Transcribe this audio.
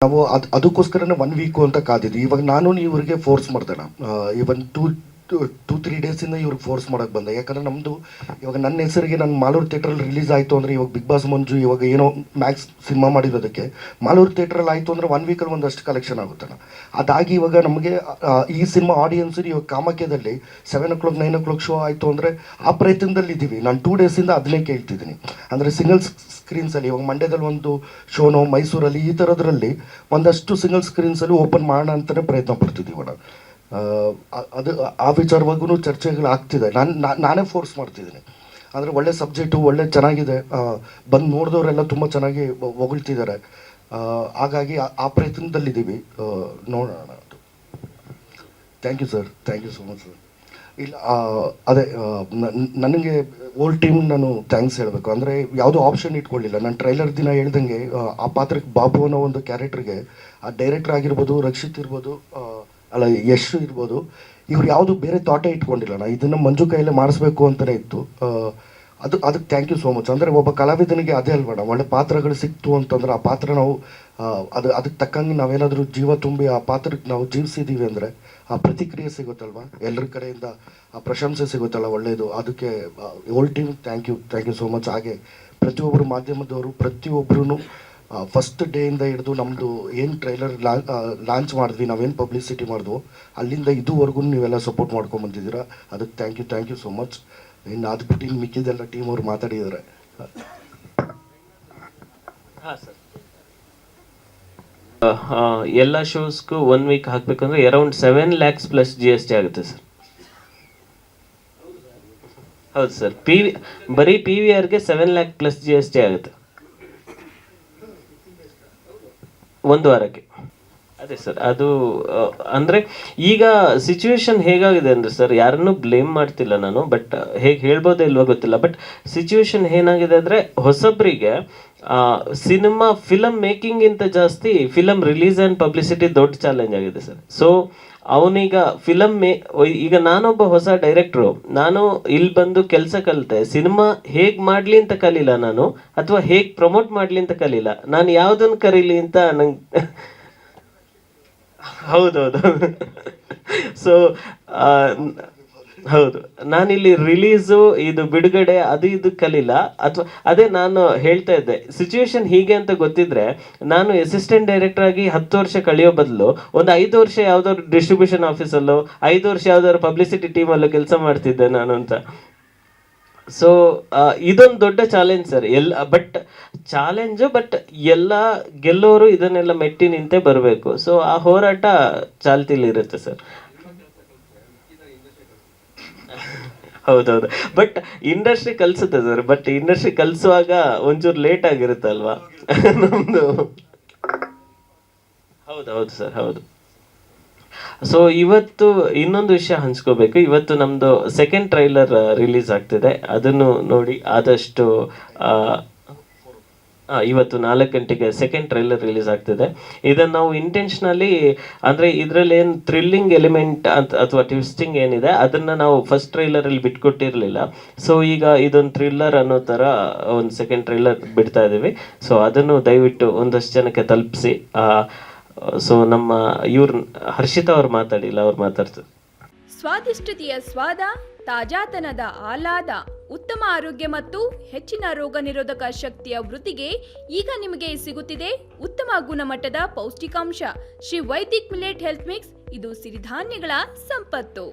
ನಾವು ಅದಕ್ಕೋಸ್ಕರನೇ 1 ವೀಕು ಅಂತ ಕಾದಿದ್ವಿ. ಇವಾಗ ನಾನು ಇವ್ರಿಗೆ ಫೋರ್ಸ್ ಮಾಡ್ದೆ. ಇವನ್ 2-3 ಡೇಸಿಂದ ಇವ್ರಿಗೆ ಫೋರ್ಸ್ ಮಾಡೋಕ್ಕೆ ಬಂದೆ. ಯಾಕಂದರೆ ನಮ್ಮದು ಇವಾಗ ನನ್ನ ಹೆಸರಿಗೆ ನಾನು ಮಾಲೂರು ಥಿಯೇಟ್ರಲ್ಲಿ ರಿಲೀಸ್ ಆಯಿತು ಅಂದರೆ, ಇವಾಗ ಬಿಗ್ ಬಾಸ್ ಮಂಜು ಇವಾಗ ಏನೋ ಮ್ಯಾಕ್ಸ್ ಸಿನಿಮಾ ಮಾಡಿರೋದಕ್ಕೆ ಮಾಲೂರು ಥಿಯೇಟ್ರಲ್ಲಿ ಆಯಿತು ಅಂದರೆ 1 ವೀಕಲ್ಲಿ ಒಂದಷ್ಟು ಕಲೆಕ್ಷನ್ ಆಗುತ್ತಣ್ಣ. ಅದಾಗಿ ಇವಾಗ ನಮಗೆ ಈ ಸಿನಿಮಾ ಆಡಿಯನ್ಸು ಇವಾಗ ಕಾಮಾಖ್ಯದಲ್ಲಿ 7 o'clock 9 o'clock ಶೋ ಆಯಿತು ಅಂದರೆ ಆ ಪ್ರಯತ್ನದಲ್ಲಿ ಇದ್ದೀವಿ. ನಾನು 2 ಡೇಸಿಂದ ಅದನ್ನೇ ಕೇಳ್ತಿದ್ದೀನಿ. ಅಂದರೆ ಸಿಂಗಲ್ ಸ್ಕ್ರೀನ್ಸಲ್ಲಿ ಇವಾಗ ಮಂಡ್ಯದಲ್ಲಿ ಒಂದು ಶೋನೋ, ಮೈಸೂರಲ್ಲಿ ಈ ಥರದ್ರಲ್ಲಿ ಒಂದಷ್ಟು ಸಿಂಗಲ್ ಸ್ಕ್ರೀನ್ಸಲ್ಲಿ ಓಪನ್ ಮಾಡೋಣ ಅಂತಲೇ ಪ್ರಯತ್ನ ಪಡ್ತಿದ್ದೀವಿ ಅಣ್ಣ. ಅದು ಆ ವಿಚಾರವಾಗೂ ಚರ್ಚೆಗಳಾಗ್ತಿದೆ. ನಾನೇ ಫೋರ್ಸ್ ಮಾಡ್ತಿದ್ದೀನಿ. ಅಂದರೆ ಒಳ್ಳೆ ಸಬ್ಜೆಕ್ಟು, ಒಳ್ಳೆ ಚೆನ್ನಾಗಿದೆ, ಬಂದು ನೋಡಿದವರೆಲ್ಲ ತುಂಬ ಚೆನ್ನಾಗಿ ಹೊಗಳ್ತಿದ್ದಾರೆ. ಹಾಗಾಗಿ ಆ ಪ್ರಯತ್ನದಲ್ಲಿದ್ದೀವಿ. ನೋಡೋಣ. ಅದು thank you sir, thank you so much sir. ಇಲ್ಲ ಅದೇ ನನಗೆ ಓಲ್ಡ್ ಟೀಮ್ ನಾನು ಥ್ಯಾಂಕ್ಸ್ ಹೇಳಬೇಕು. ಅಂದರೆ ಯಾವುದೋ ಆಪ್ಷನ್ ಇಟ್ಕೊಳ್ಳಿಲ್ಲ. ನಾನು ಟ್ರೈಲರ್ ದಿನ ಹೇಳ್ದಂಗೆ ಆ ಪಾತ್ರಕ್ಕೆ ಬಾಬು ಅನ್ನೋ ಒಂದು ಕ್ಯಾರೆಕ್ಟರ್ಗೆ ಆ ಡೈರೆಕ್ಟರ್ ಆಗಿರ್ಬೋದು, ರಕ್ಷಿತ್ ಇರ್ಬೋದು, ಅಲ್ಲ ಯಶ್ ಇರ್ಬೋದು, ಇವ್ರು ಯಾವುದು ಬೇರೆ ಥಾಟೇ ಇಟ್ಕೊಂಡಿಲ್ಲ. ನಾನು ಇದನ್ನು ಮಂಜು ಕೈಯಲ್ಲೇ ಮಾಡಿಸ್ಬೇಕು ಅಂತಲೇ ಇತ್ತು. ಅದಕ್ಕೆ ಥ್ಯಾಂಕ್ ಯು ಸೋ ಮಚ್. ಅಂದರೆ ಒಬ್ಬ ಕಲಾವಿದನಿಗೆ ಅದೇ ಅಲ್ವಣ, ಒಳ್ಳೆ ಪಾತ್ರಗಳು ಸಿಕ್ತು ಅಂತಂದ್ರೆ ಆ ಪಾತ್ರ ನಾವು ಅದಕ್ಕೆ ತಕ್ಕಂಗೆ ನಾವೇನಾದರೂ ಜೀವ ತುಂಬಿ ಆ ಪಾತ್ರಕ್ಕೆ ನಾವು ಜೀವಿಸಿದ್ದೀವಿ ಅಂದರೆ ಆ ಪ್ರತಿಕ್ರಿಯೆ ಸಿಗುತ್ತಲ್ವ, ಎಲ್ಲರ ಕಡೆಯಿಂದ ಆ ಪ್ರಶಂಸೆ ಸಿಗುತ್ತಲ್ಲ, ಒಳ್ಳೆಯದು. ಅದಕ್ಕೆ old team thank you so much. ಹಾಗೆ ಪ್ರತಿಯೊಬ್ಬರು ಮಾಧ್ಯಮದವರು ಪ್ರತಿಯೊಬ್ಬರೂ ಫಸ್ಟ್ ಡೇಯಿಂದ ಹಿಡಿದು ನಮ್ಮದು ಏನು ಟ್ರೈಲರ್ ಲಾಂಚ್ ಮಾಡಿದ್ವಿ, ನಾವೇನು ಪಬ್ಲಿಸಿಟಿ ಮಾಡಿದ್ವು, ಅಲ್ಲಿಂದ ಇದುವರೆಗೂ ನೀವೆಲ್ಲ ಸಪೋರ್ಟ್ ಮಾಡ್ಕೊಂಬಂದಿದ್ದೀರಾ. ಅದಕ್ಕೆ ಥ್ಯಾಂಕ್ ಯು ಸೋ ಮಚ್. ಇನ್ನು ಅದು ಬಿಟ್ಟು ಇನ್ನು ಮಿಕ್ಕಿದೆಲ್ಲ ಟೀಮ್ ಅವರು ಮಾತಾಡಿದ್ದಾರೆ. ಹಾಂ ಸರ್, ಎಲ್ಲ ಶೋಸ್ಗೂ 1 ವೀಕ್ ಹಾಕಬೇಕಂದ್ರೆ ಅರೌಂಡ್ 7 lakhs ಪ್ಲಸ್ GST ಆಗುತ್ತೆ ಸರ್. ಹೌದು ಸರ್, ಬರೀ PVRಗೆ 7 lakh ಪ್ಲಸ್ GST ಆಗುತ್ತೆ 1 ವಾರಕ್ಕೆ. ಅದೇ ಸರ್, ಅದು ಅಂದರೆ ಈಗ ಸಿಚುವೇಶನ್ ಹೇಗಾಗಿದೆ ಅಂದರೆ ಸರ್, ಯಾರನ್ನೂ ಬ್ಲೇಮ್ ಮಾಡ್ತಿಲ್ಲ ನಾನು, ಬಟ್ ಹೇಗೆ ಹೇಳ್ಬೋದೇ ಇಲ್ವೋ ಗೊತ್ತಿಲ್ಲ. ಬಟ್ ಸಿಚುವೇಶನ್ ಏನಾಗಿದೆ ಅಂದರೆ, ಹೊಸಬ್ರಿಗೆ ಸಿನಿಮಾ ಫಿಲಮ್ ಮೇಕಿಂಗಿಂತ ಜಾಸ್ತಿ ಫಿಲಮ್ ರಿಲೀಸ್ ಆ್ಯಂಡ್ ಪಬ್ಲಿಸಿಟಿ ದೊಡ್ಡ ಚಾಲೆಂಜ್ ಆಗಿದೆ ಸರ್. ಸೊ ಅವನೀಗ ಈಗ ನಾನೊಬ್ಬ ಹೊಸ ಡೈರೆಕ್ಟ್ರು, ನಾನು ಇಲ್ಲಿ ಬಂದು ಕೆಲಸ ಕಲಿತೆ, ಸಿನಿಮಾ ಹೇಗೆ ಮಾಡಲಿ ಅಂತ ಕಲಿಲ್ಲ ನಾನು, ಅಥವಾ ಹೇಗೆ ಪ್ರಮೋಟ್ ಮಾಡಲಿ ಅಂತ ಕಲಿಲ್ಲ ನಾನು, ಯಾವುದನ್ನು ಕರೀಲಿ ಅಂತ ನಂಗೆ ಹೌದೌದು. ಸೊ ಹೌದು, ನಾನಿಲ್ಲಿ ರಿಲೀಸು, ಇದು ಬಿಡುಗಡೆ, ಅದು ಇದು ಕಲಿಲ್ಲ. ಅಥವಾ ಅದೇ ನಾನು ಹೇಳ್ತಾ ಇದ್ದೆ, ಸಿಚುವೇಶನ್ ಹೀಗೆ ಅಂತ ಗೊತ್ತಿದ್ರೆ ನಾನು ಅಸಿಸ್ಟೆಂಟ್ ಡೈರೆಕ್ಟರ್ ಆಗಿ 10 ವರ್ಷ ಕಳೆಯೋ ಬದಲು ಒಂದು 5 ವರ್ಷ ಯಾವ್ದಾದ್ರು ಡಿಸ್ಟ್ರಿಬ್ಯೂಷನ್ ಆಫೀಸಲ್ಲೋ, 5 ವರ್ಷ ಯಾವ್ದಾದ್ರು ಪಬ್ಲಿಸಿಟಿ ಟೀಮಲ್ಲೋ ಕೆಲಸ ಮಾಡ್ತಿದ್ದೆ ನಾನು ಅಂತ. ಸೊ ಇದೊಂದು ದೊಡ್ಡ ಚಾಲೆಂಜ್ ಸರ್. ಬಟ್ ಎಲ್ಲ ಗೆಲ್ಲೋರು ಇದನ್ನೆಲ್ಲ ಮೆಟ್ಟಿ ನಿಂತೇ ಬರಬೇಕು. ಸೊ ಆ ಹೋರಾಟ ಚಾಲ್ತಿಲಿರುತ್ತೆ ಸರ್. ಹೌದೌದು, ಬಟ್ ಇಂಡಸ್ಟ್ರಿ ಕಲಿಸುತ್ತೆ ಸರ್. ಬಟ್ ಇಂಡಸ್ಟ್ರಿ ಕಲಿಸುವಾಗ ಒಂಚೂರು ಲೇಟ್ ಆಗಿರುತ್ತಲ್ವಾ ನಮ್ದು. ಹೌದು ಸರ್, ಹೌದು. ಸೊ ಇವತ್ತು ಇನ್ನೊಂದು ವಿಷಯ ಹಂಚ್ಕೋಬೇಕು. ಇವತ್ತು ನಮ್ಮದು ಸೆಕೆಂಡ್ ಟ್ರೈಲರ್ ರಿಲೀಸ್ ಆಗ್ತಿದೆ. ಅದನ್ನು ನೋಡಿ ಆದಷ್ಟು ಇವತ್ತು 4 ಗಂಟೆಗೆ ಸೆಕೆಂಡ್ ಟ್ರೈಲರ್ ರಿಲೀಸ್ ಆಗ್ತಿದೆ. ಇದನ್ನು ನಾವು ಇಂಟೆನ್ಷನಲಿ, ಅಂದರೆ ಇದರಲ್ಲಿ ಏನು ಥ್ರಿಲ್ಲಿಂಗ್ ಎಲಿಮೆಂಟ್ ಅಥವಾ ಟ್ವಿಸ್ಟಿಂಗ್ ಏನಿದೆ ಅದನ್ನು ನಾವು ಫಸ್ಟ್ ಟ್ರೈಲರಲ್ಲಿ ಬಿಟ್ಕೊಟ್ಟಿರಲಿಲ್ಲ. ಸೊ ಈಗ ಇದೊಂದು ಥ್ರಿಲ್ಲರ್ ಅನ್ನೋ ಥರ ಒಂದು ಸೆಕೆಂಡ್ ಟ್ರೈಲರ್ ಬಿಡ್ತಾ ಇದ್ದೀವಿ. ಸೊ ಅದನ್ನು ದಯವಿಟ್ಟು ಒಂದಷ್ಟು ಜನಕ್ಕೆ ತಲುಪಿಸಿ. ಸೊ ನಮ್ಮ ಹರ್ಷಿತಾ ಅವ್ರು ಮಾತಾಡಿಲ್ಲ, ಅವ್ರು ಮಾತಾಡ್ತಾರೆ. ಸ್ವಾದಿಷ್ಟತೆಯ ಸ್ವಾದ, ತಾಜಾತನದ ಆಹ್ಲಾದ, ಉತ್ತಮ ಆರೋಗ್ಯ ಮತ್ತು ಹೆಚ್ಚಿನ ರೋಗ ನಿರೋಧಕ ಶಕ್ತಿಯ ವೃದ್ಧಿಗೆ ಈಗ ನಿಮಗೆ ಸಿಗುತ್ತಿದೆ ಉತ್ತಮ ಗುಣಮಟ್ಟದ ಪೌಷ್ಟಿಕಾಂಶ. Shri Vaidik millet health mix. ಇದು ಸಿರಿಧಾನ್ಯಗಳ ಸಂಪತ್ತು.